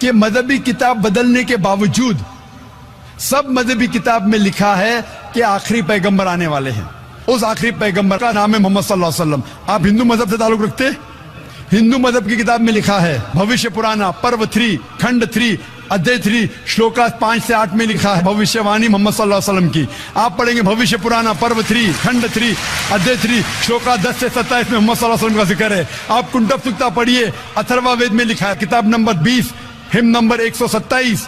کہ مذہبی کتاب بدلنے کے باوجود سب مذہبی کتاب میں لکھا ہے کہ آخری پیغمبر آنے والے ہیں. اس آخری پیغمبر کا نام ہے محمد صلی اللہ علیہ وسلم. آپ ہندو مذہب سے تعلق رکھتے؟ ہندو مذہب کی کتاب میں لکھا ہے بھوشیہ پرانا پرو 3 کھنڈ 3 ادھیے 3 شلوکا 5 سے 8 میں لکھا ہے بھوشیہ وانی محمد صلی اللہ علیہ وسلم کی. آپ پڑھیں گے بھوشیہ پرانا پرو 3 کھنڈ 3 ادھیے 3 شلوکا 10 سے 27 میں محمد صلی اللہ علیہ وسلم کا ذکر ہے. آپ کنڈب سکتا پڑھیے اتھروا وید میں لکھا ہے کتاب نمبر 20 ہم نمبر 127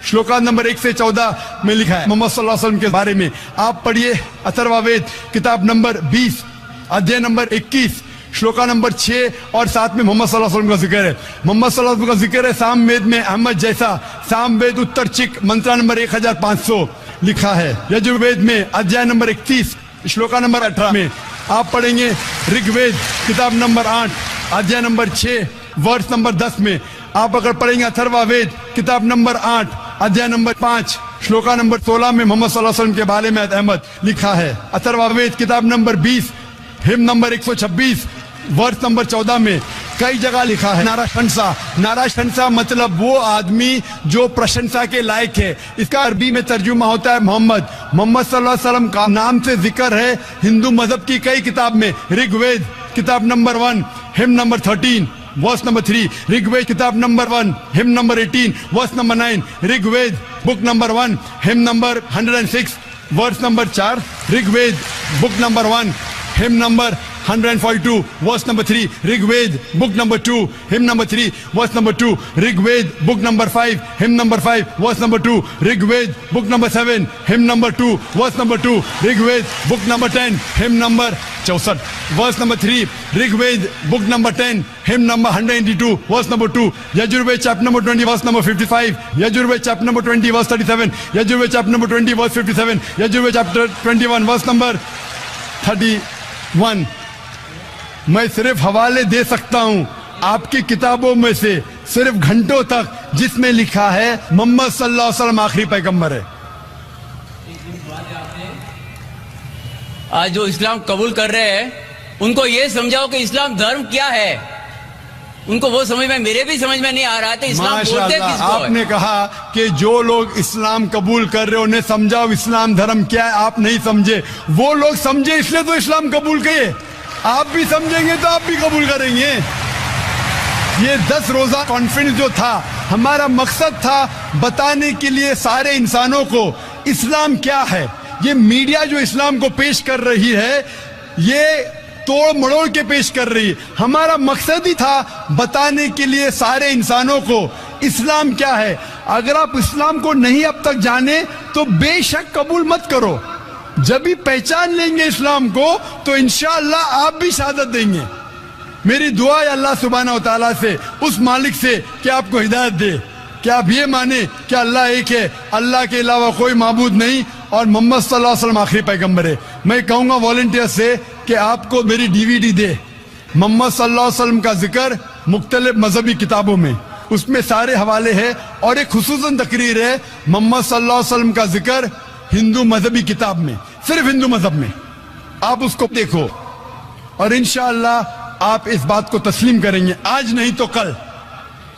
شلوکا نمبر 1 سے 14 میں لکھا ہے محمد صلی اللہ علیہ وسلم کے بارے میں. آپ پڑھیے اتھروا وید کتاب نمبر 20 ادھیے نمبر 21 شلوکا نمبر 6 اور 7 میں محمد صلی اللہ علیہ وسلم کا ذکر ہے. محمد صلی اللہ علیہ وسلم کا ذکر ہے سام وید میں احمد جیسا سام وید اتر چک منترا نمبر 1500 لکھا ہے. یجوروید میں ادھیائے نمبر 31 شلوکا نمبر 18 میں. آپ پڑھیں گے رگ وید کتاب نمبر 8 ادھیائے نمبر 6 ورس نمبر 10 میں. آپ اگر پڑھیں گے اتھروا وید کتاب نمبر 8 ادھیائے نمبر 5 شلوکا نمبر 16 میں محمد صلی اللہ علیہ وسلم کے بارے میں احمد لکھا ہے. اتھروا وید کتاب نمبر 20 ہم نمبر 126 ورس نمبر 14 میں کئی جگہ لکھا ہے ناراشنسا مطلب وہ آدمی جو پرشنسا کے لائق ہے. اس کا عربی میں ترجمہ ہوتا ہے محمد صلی اللہ علیہ وسلم کا نام سے ذکر ہے ہندو مذہب کی کئی کتاب میں. رگ وید کتاب نمبر 1 ہم number 13 verse number 3 Rig Veda کتاب نمبر 1 ہم number 18 verse number 9 Rig Veda book number 1 ہم number 106 verse number 4 Rig Veda book number 1 ہم number 142 verse number 3 Rig Ved book number 2 hymn number 3 verse number 2 Rig Ved book number 5 hymn number 5 verse number 2 Rig Ved book number 7 hymn number 2 verse number 2 Rig Ved book number 10 hymn number 64 verse number 3 Rig Ved book number 10 hymn number 182 verse number 2 Yajurved chapter number 20 verse number 55 Yajurved chapter number 20 verse 37 Yajurved chapter number 20 verse 57 Yajurved chapter 21 verse number 31. میں صرف حوالے دے سکتا ہوں آپ کی کتابوں میں سے صرف گھنٹوں تک جس میں لکھا ہے محمد صلی اللہ علیہ وسلم آخری پیغمبر ہے. آج جو اسلام قبول کر رہے ہیں ان کو یہ سمجھاؤ کہ اسلام دھرم کیا ہے. ان کو وہ سمجھ میں میرے بھی سمجھ میں نہیں آ رہا تھا اسلام بولتے کس کو ہے. آپ نے کہا کہ جو لوگ اسلام قبول کر رہے انہیں سمجھاؤ اسلام دھرم کیا ہے. آپ نہیں سمجھے, وہ لوگ سمجھے اس لیے تو اسلام قبول کیے. آپ بھی سمجھیں گے تو آپ بھی قبول کریں گے. یہ 10 روزہ کانفرنس جو تھا ہمارا مقصد تھا بتانے کے لیے سارے انسانوں کو اسلام کیا ہے. یہ میڈیا جو اسلام کو پیش کر رہی ہے یہ توڑ مڑوڑ کے پیش کر رہی ہے. ہمارا مقصد ہی تھا بتانے کے لیے سارے انسانوں کو اسلام کیا ہے. اگر آپ اسلام کو نہیں اب تک جانے تو بے شک قبول مت کرو. جب بھی پہچان لیں گے اسلام کو تو انشاءاللہ آپ بھی شہادت دیں گے. میری دعا ہے اللہ سبحانہ و تعالیٰ سے, اس مالک سے کہ آپ کو ہدایت دے کہ آپ یہ مانیں کہ اللہ ایک ہے, اللہ کے علاوہ کوئی معبود نہیں اور محمد صلی اللہ علیہ وسلم آخری پیغمبر ہے. میں کہوں گا والنٹیئر سے کہ آپ کو میری DVD دے. محمد صلی اللہ علیہ وسلم کا ذکر مختلف مذہبی کتابوں میں, اس میں سارے حوالے ہیں اور ایک خصوصاً تقریر ہے محمد صلی اللہ علیہ وسلم کا ذکر ہندو مذہبی کتاب میں, صرف ہندو مذہب میں. آپ اس کو دیکھو اور انشاءاللہ آپ اس بات کو تسلیم کریں گے آج نہیں تو کل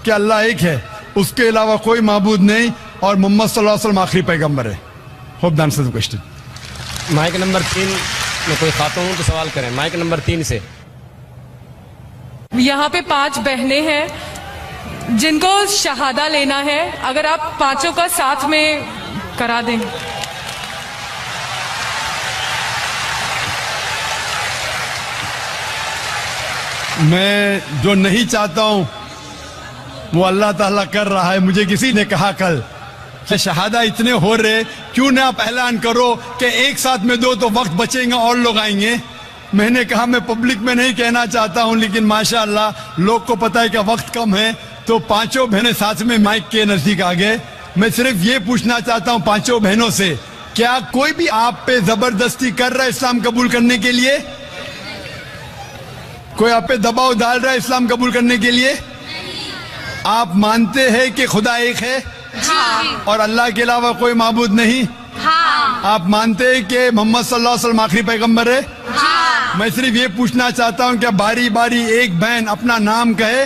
کہ اللہ ایک ہے, اس کے علاوہ کوئی معبود نہیں اور محمد صلی اللہ علیہ وسلم آخری پیغمبر ہے. ہوپ دان سے کوشچن. مائک نمبر 3 میں کوئی خاتون تو سوال کریں. مائک نمبر 3 سے. یہاں پہ 5 بہنیں ہیں جن کو شہادہ لینا ہے, اگر آپ 5 کا ساتھ میں کرا دیں. میں جو نہیں چاہتا ہوں وہ اللہ تعالیٰ کر رہا ہے. مجھے کسی نے کہا کل کہ شہادہ اتنے ہو رہے کیوں نہ آپ اعلان کرو کہ ایک ساتھ میں دو تو وقت بچیں گا اور لوگ آئیں گے. میں نے کہا میں پبلک میں نہیں کہنا چاہتا ہوں لیکن ماشاءاللہ لوگ کو پتہ ہے کہ وقت کم ہے تو 5 بہنیں ساتھ میں مائک کے نزدیک آ گئے. میں صرف یہ پوچھنا چاہتا ہوں 5 بہنوں سے, کیا کوئی بھی آپ پہ زبردستی کر رہا ہے اسلام قبول کرنے کے لیے؟ کوئی آپ پہ دباؤ ڈال رہا ہے اسلام قبول کرنے کے لیے؟ آپ مانتے ہیں کہ خدا ایک ہے اور اللہ کے علاوہ کوئی معبود نہیں؟ آپ مانتے ہیں کہ محمد صلی اللہ علیہ وسلم آخری پیغمبر ہے؟ میں صرف یہ پوچھنا چاہتا ہوں کہ باری باری ایک بہن اپنا نام کہے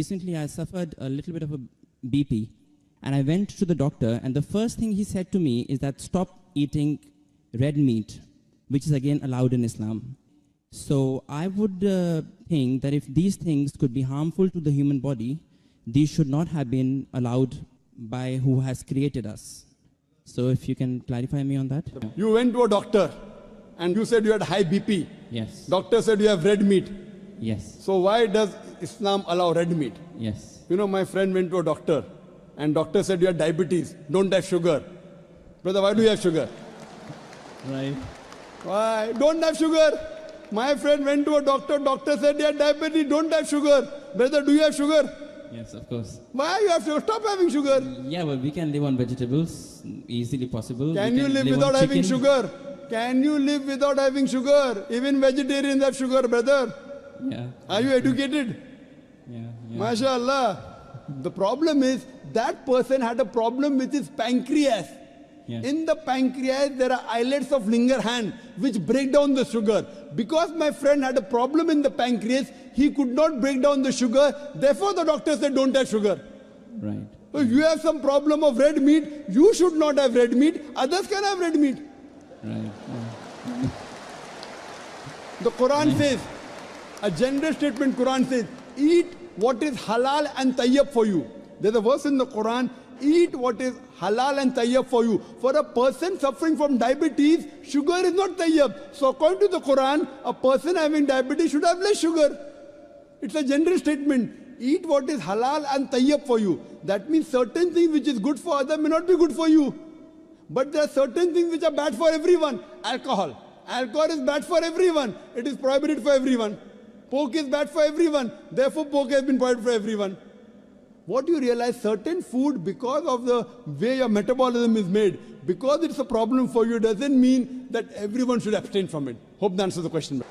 Recently, I suffered a little bit of a BP, and I went to the doctor, and the first thing he said to me is that stop eating red meat, which is again allowed in Islam. So I would think that if these things could be harmful to the human body, these should not have been allowed by who has created us. So if you can clarify me on that. You went to a doctor and you said you had high BP. Yes. Doctor said you have red meat. Yes. So why does Islam allow red meat? Yes. You know, my friend went to a doctor and doctor said you have diabetes, don't have sugar. Brother, why do you have sugar? Right. Why? Don't have sugar. My friend went to a doctor, doctor said you have diabetes, don't have sugar. Brother, do you have sugar? Yes, of course. Why you have to stop having sugar? Yeah, well, we can live on vegetables, easily possible. Can We you live on without having chicken. sugar? Can you live without having sugar? Even vegetarians have sugar, brother. Yeah. Are you educated? Yeah. Yeah. MashaAllah. The problem is that person had a problem with his pancreas. Yes. In the pancreas, there are islets of Langerhans which break down the sugar. Because my friend had a problem in the pancreas, he could not break down the sugar. Therefore, the doctor said, don't have sugar. Right. So you have some problem of red meat, you should not have red meat. Others can have red meat. Right. The Quran says, a general statement Quran says, eat what is halal and tayyib for you. There's a verse in the Quran, eat what is halal and tayyib for you. For a person suffering from diabetes, sugar is not tayyib. So according to the Quran, a person having diabetes should have less sugar. It's a general statement. Eat what is halal and tayyib for you. That means certain things which is good for others may not be good for you. But there are certain things which are bad for everyone. Alcohol. Alcohol is bad for everyone. It is prohibited for everyone. Pork is bad for everyone. Therefore, pork has been prohibited for everyone. What you realize, certain food, because of the way your metabolism is made, because it's a problem for you, doesn't mean that everyone should abstain from it. Hope that answers the question.